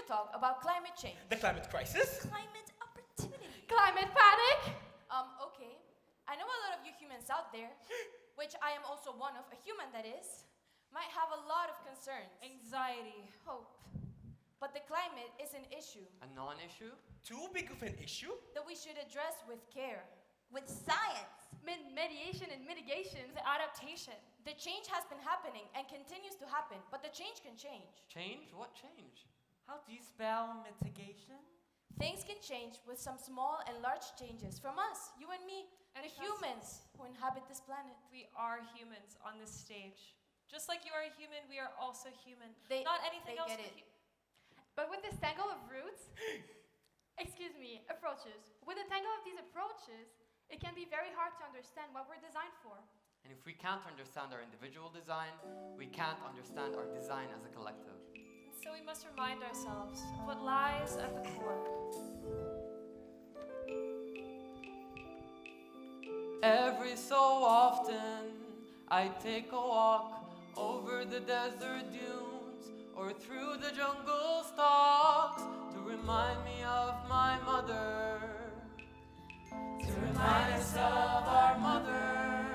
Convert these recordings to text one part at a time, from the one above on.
to talk about climate change. The climate crisis? Climate opportunity. Climate panic? Okay. I know a lot of you humans out there, which I am also one of, a human that is, might have a lot of concerns. Anxiety, hope. But the climate is an issue A non-issue? Too big of an issue? that we should address with care. With science. Mediation and mitigation. The adaptation. The change has been happening and continues to happen, but the change can change. Change? What change? How do you spell mitigation? Things can change with some small and large changes from us, you and me, And the trust- humans who inhabit this planet. We are humans on this stage. Just like you are a human, we are also human. They- Not anything they else. get but it. But with this tangle of roots, approaches. With the tangle of these approaches, it can be very hard to understand what we're designed for. And if we can't understand our individual design, we can't understand our design as a collective. So we must remind ourselves of what lies at the core. Every so often, I take a walk over the desert dunes or through the jungle stalks to remind me of my mother, to remind us of our mother.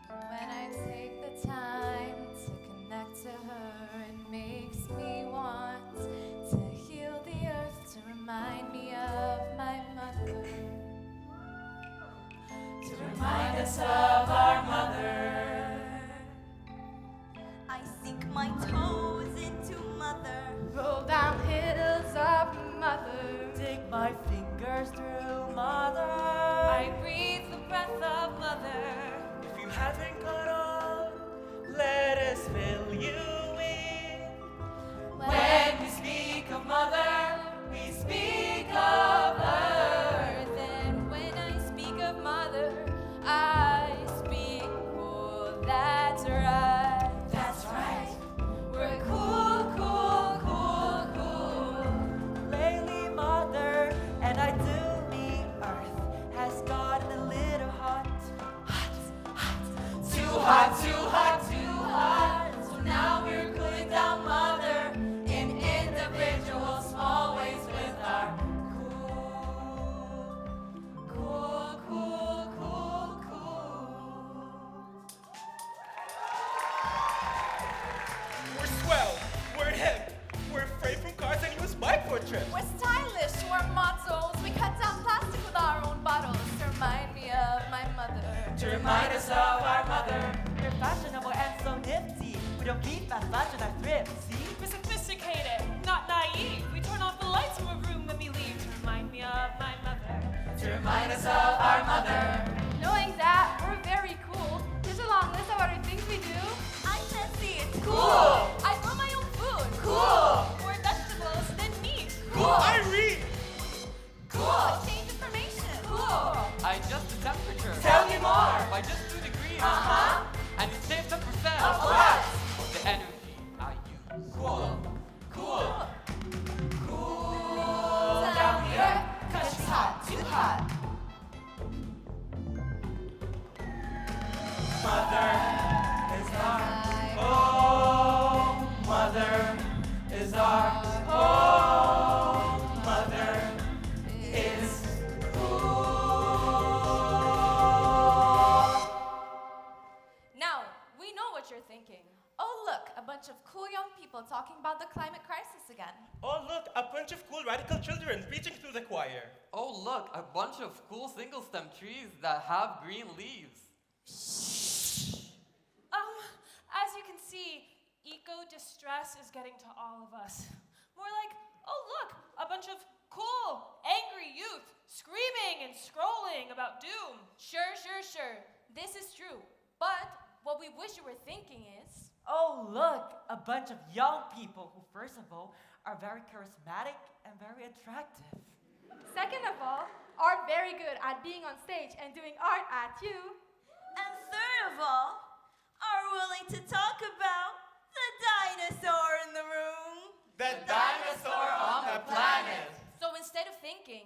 When I take the time to connect to her, it makes me want to heal the earth, to remind me of my mother, To remind us of our mother. I sink my toes into mother. Roll down hills of mother. Dig my fingers through mother. I breathe the breath of mother. If you haven't caught on, let us fill you in. When we speak of mother, we speak of earth. And when I speak of mother, I speak, oh, that's right. That's right. We're cool, cool, cool, cool. Lately, mother, and I do me earth has gotten a little hot. Too hot, too hot, too hot. So now we're cooling down mother in individual small ways with our cool, cool, cool, cool, cool. We're swell, we're hip, we're afraid from cars and use bike for trips. We're stylish, we're mottos. We cut down plastic with our own bottles to remind me of my mother. To remind us of our mother. We're fashionable and so nifty. We don't keep fast fashion at thrift, see? We're sophisticated, not naive. We turn off the lights from a room when we leave to remind me of my mother. To remind us of our mother. Knowing that we're very cool, there's a long list of other things we do. I'm messy. It's Cool. I grow my own food. Cool. More vegetables than meat. Cool. I read. Cool. Change information. Cool. I adjust the temperature. Tell me more. By just 2 degrees. Uh-huh. And it saves 10%. Of course. The energy I use. Cool. Cool. Cool down here, 'cause she's hot, too hot. Mother is our home. Mother is our home. Mother is cool. Now, we know what you're thinking. Oh look, a bunch of cool young people talking about the climate crisis again. Oh look, a bunch of cool radical children preaching through the choir. Oh, look, a bunch of cool single stem trees that have green leaves. As you can see, eco-distress is getting to all of us. More like, oh look, a bunch of cool, angry youth screaming and scrolling about doom. Sure. This is true. But what we wish you were thinking is, Oh, look, a bunch of young people who, first of all, are very charismatic and very attractive. Second of all, are very good at being on stage and doing art at you. And third of all, are willing to talk about the dinosaur in the room. The dinosaur on the planet. so instead of thinking,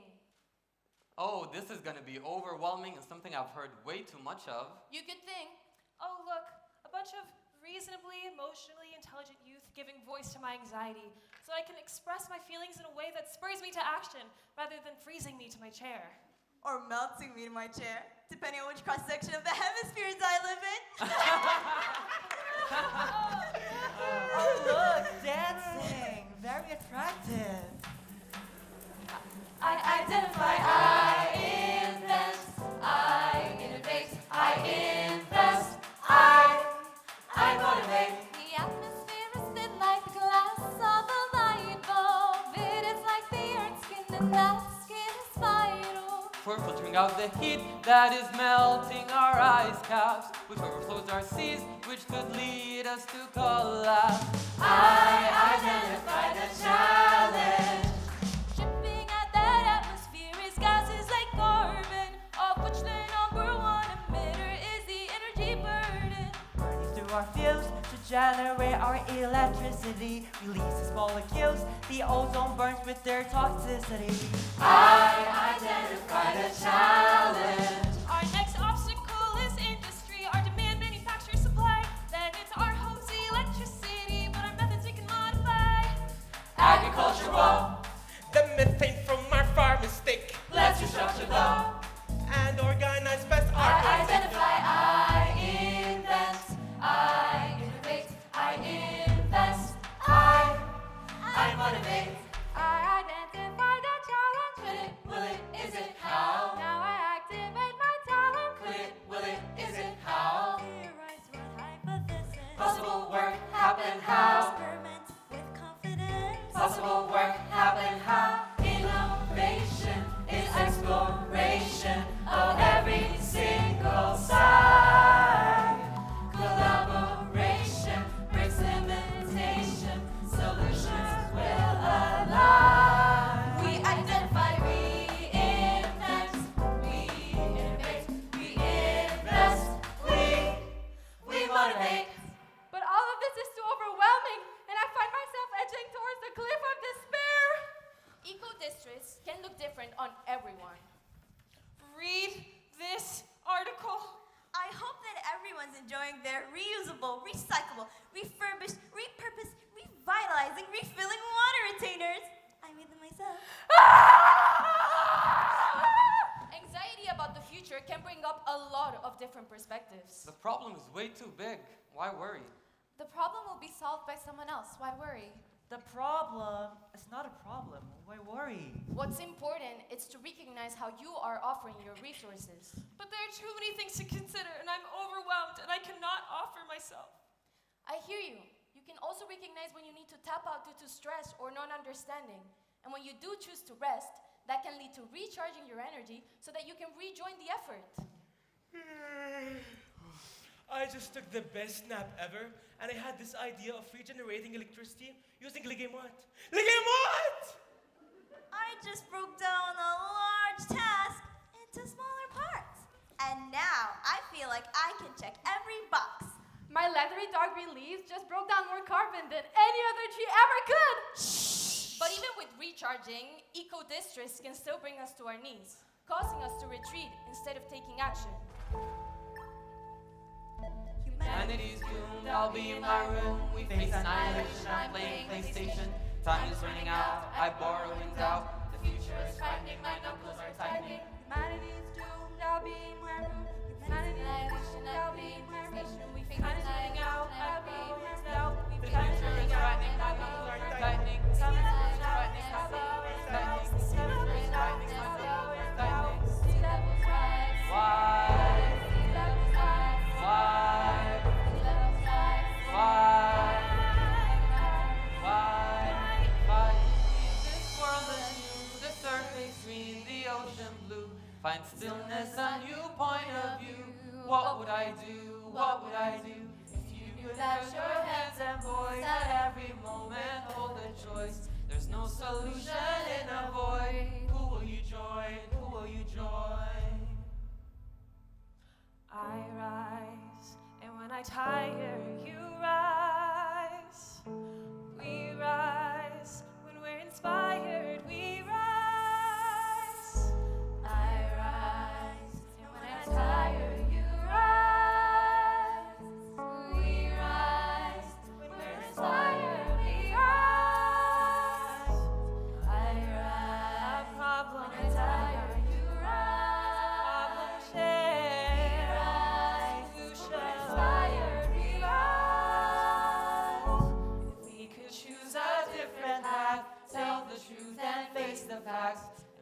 Oh, this is gonna be overwhelming and something I've heard way too much of. you could think, Oh look, a bunch of reasonably emotionally intelligent youth giving voice to my anxiety. So so I can express my feelings in a way that spurs me to action rather than freezing me to my chair. Or melting me in my chair, depending on which cross-section of the hemispheres I live in. Oh, look, dancing. Very attractive. I identify, I invent, I innovate, I invest, I motivate. The atmosphere is thin like the glass of a light bulb. It is like the earth's skin, and that skin is vital. For filtering out the heat that is melting our ice caps, which overflows our seas, which could lead us to collapse. I identify the challenge. Dripping at that atmosphere is gases like carbon, of which the number one emitter is the energy burden. Burning through our fuse to generate our electricity. Releases molecules, the ozone burns with their toxicity. I identify the challenge. Our next obstacle is industry. Our demand manufacture supply. Then it's our home's electricity, but our methods we can modify. Agricultural, The methane from our farm is thick let's restructure the. and organize best our I identify, I invent, I innovate, I invest, I motivate. I identify the challenge. Will it, is it, how? Now I activate my talent. Will it, is it, how? Theorize what hypothesis. Possible work happen how? Experiment with confidence. Possible work happen how? Innovation is exploration of every single side. Collaboration breaks limitation. Solutions will align. We identify, we invent, we innovate, we invest, we motivate. But all of this is too overwhelming, and I find myself edging towards the cliff of despair. Eco-districts can look different on everyone. Read this article. I hope that everyone's enjoying their reusable, recyclable, refurbished, repurposed, revitalizing, refilling water retainers. I made them myself. Anxiety about the future can bring up a lot of different perspectives. The problem is way too big. Why worry? The problem will be solved by someone else. Why worry? The problem is not a problem. Why worry? What's important is to recognize how you are offering your resources. But there are too many things to consider, and I'm overwhelmed, and I cannot offer myself. I hear you. You can also recognize when you need to tap out due to stress or non-understanding. And when you do choose to rest, that can lead to recharging your energy so that you can rejoin the effort. I just took the best nap ever, and I had this idea of regenerating electricity using ligamot. Ligamot! I just broke down a large task into smaller parts. And now I feel like I can check every box. My leathery dark green leaves just broke down more carbon than any other tree ever could. But even with recharging, eco-districts can still bring us to our knees, causing us to retreat instead of taking action. Humanity's doomed, I'll be in my room. We face annihilation, I'm playing PlayStation. Time is running out, I borrow and doubt. The future is frightening, my knuckles are tightening. Humanity's doomed, I'll be in my room. Humanity's doomed, I'll be in my room. We face Time is running out, I'll be in my room. The future is frightening, my knuckles are tightening. The future is frightening, my knuckles are tightening. The future is frightening, my knuckles are tightening. sea levels rise. Why? Sea levels rise. Why? Sea levels rise. Why? Why? This world anew, the surface green, the ocean blue. Find stillness, a new point of view. What would I do? What would I do? If you could have your hands and voice at every moment, hold a choice. There's no solution in a void. Who will you join? Who will you join? I rise, and when I tire, you rise. We rise, when we're inspired, we rise. I rise, and when I tire, you rise. We rise, when we're inspired, we rise.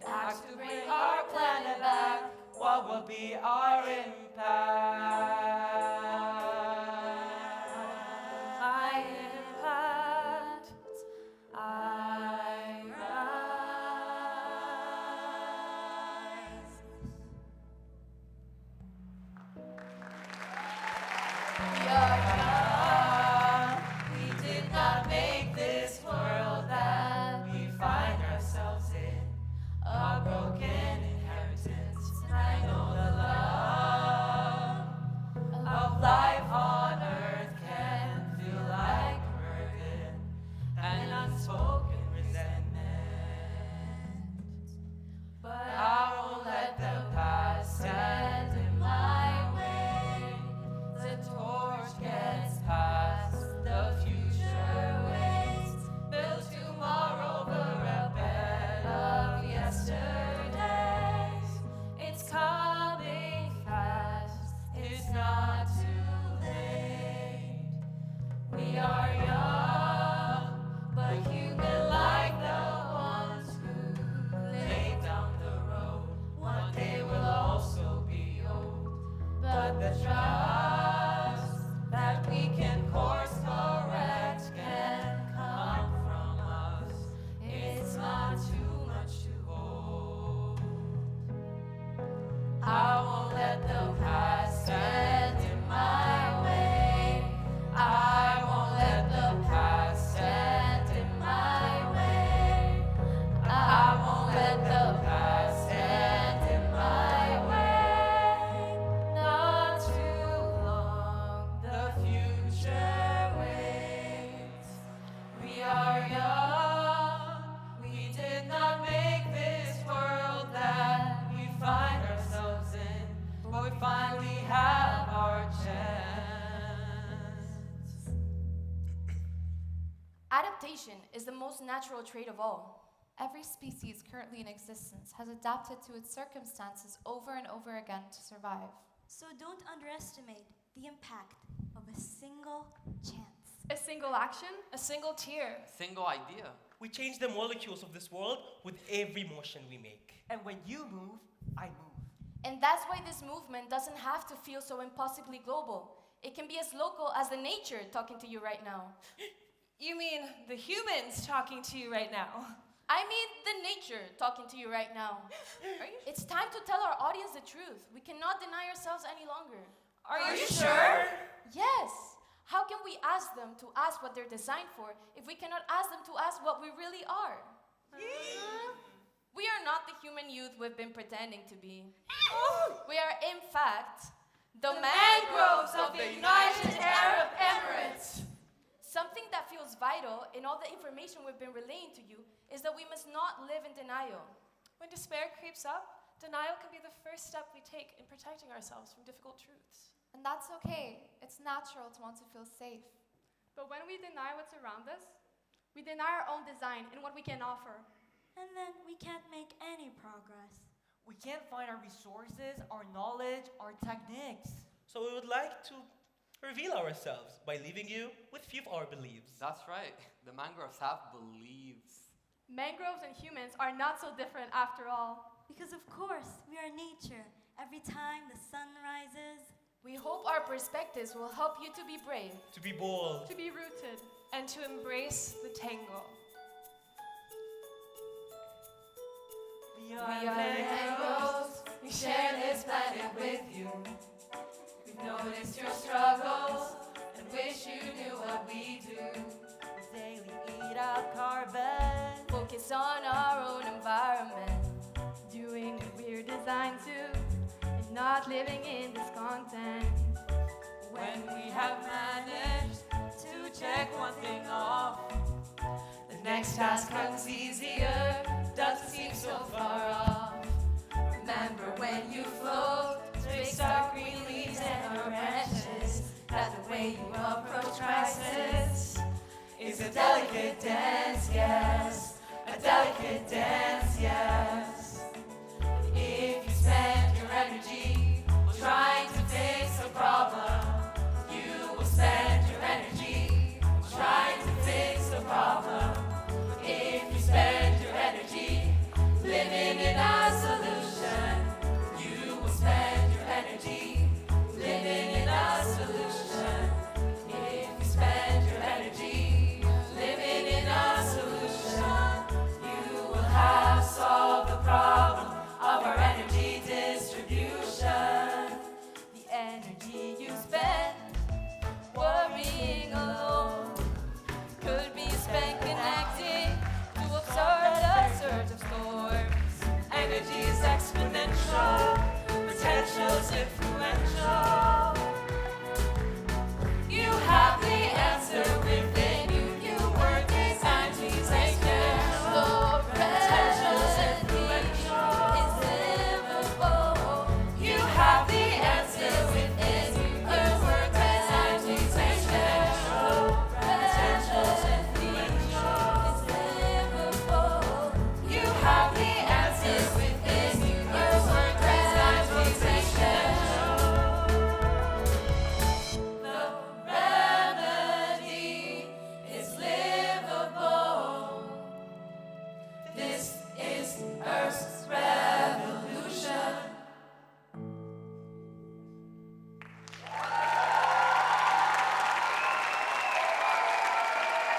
act to bring our planet back, what will be our impact? My impact. I rise. We are young. We did not make this world that we find ourselves in. A broken inheritance. And I know the love of life on earth can feel like a burden and unspoken resentment. But I won't let the past stand in my way. The torch gets passed, the future waits. Build tomorrow over a bed of yesterdays. It's coming fast, it's not too late. We are young, but human like the ones who laid down the road. One day we'll also be old, but the trust that we can course correct can come from us. It's not too much to hold. I won't let the past stand in my way. I won't let the past stand in my way. I won't let the past stand in my way. Not too long, the future waits. We are young, we did not make this world that we find ourselves in, but we finally have our chance. Adaptation is the most natural trait of all. Every species currently in existence has adapted to its circumstances over and over again to survive. So don't underestimate the impact of a single chance. A single action? A single tear. Single idea. We change the molecules of this world with every motion we make. And when you move, I move. And that's why this movement doesn't have to feel so impossibly global. It can be as local as the nature talking to you right now. You mean the humans talking to you right now? I mean the nature talking to you right now. It's time to tell our audience the truth. We cannot deny ourselves any longer. Are you sure? Yes. How can we ask them to ask what they're designed for if we cannot ask them to ask what we really are? We are not the human youth we've been pretending to be. We are, in fact, the mangroves of the United Arab Emirates. Something that feels vital in all the information we've been relaying to you is that we must not live in denial. When despair creeps up, denial can be the first step we take in protecting ourselves from difficult truths. And that's okay. It's natural to want to feel safe. But when we deny what's around us, we deny our own design and what we can offer. And then we can't make any progress. We can't find our resources, our knowledge, our techniques. So we would like to reveal ourselves by leaving you with few of our beliefs. That's right. The mangroves have beliefs. Mangroves and humans are not so different after all. Because of course, we are nature. Every time the sun rises, We hope our perspectives will help you to be brave. To be bold. To be rooted. And to embrace the tangle. We We are mangroves, we share this planet with you. We've noticed your struggles and wish you knew what we do. We daily eat up carbon. Focus on our own environment. Doing a weird design too. And not living in this content. When we have managed to check one thing off, the next task comes easier, doesn't seem so far off. Remember when you float, twixt our green leaves and our branches, that the way you approach crisis is a delicate dance, yeah.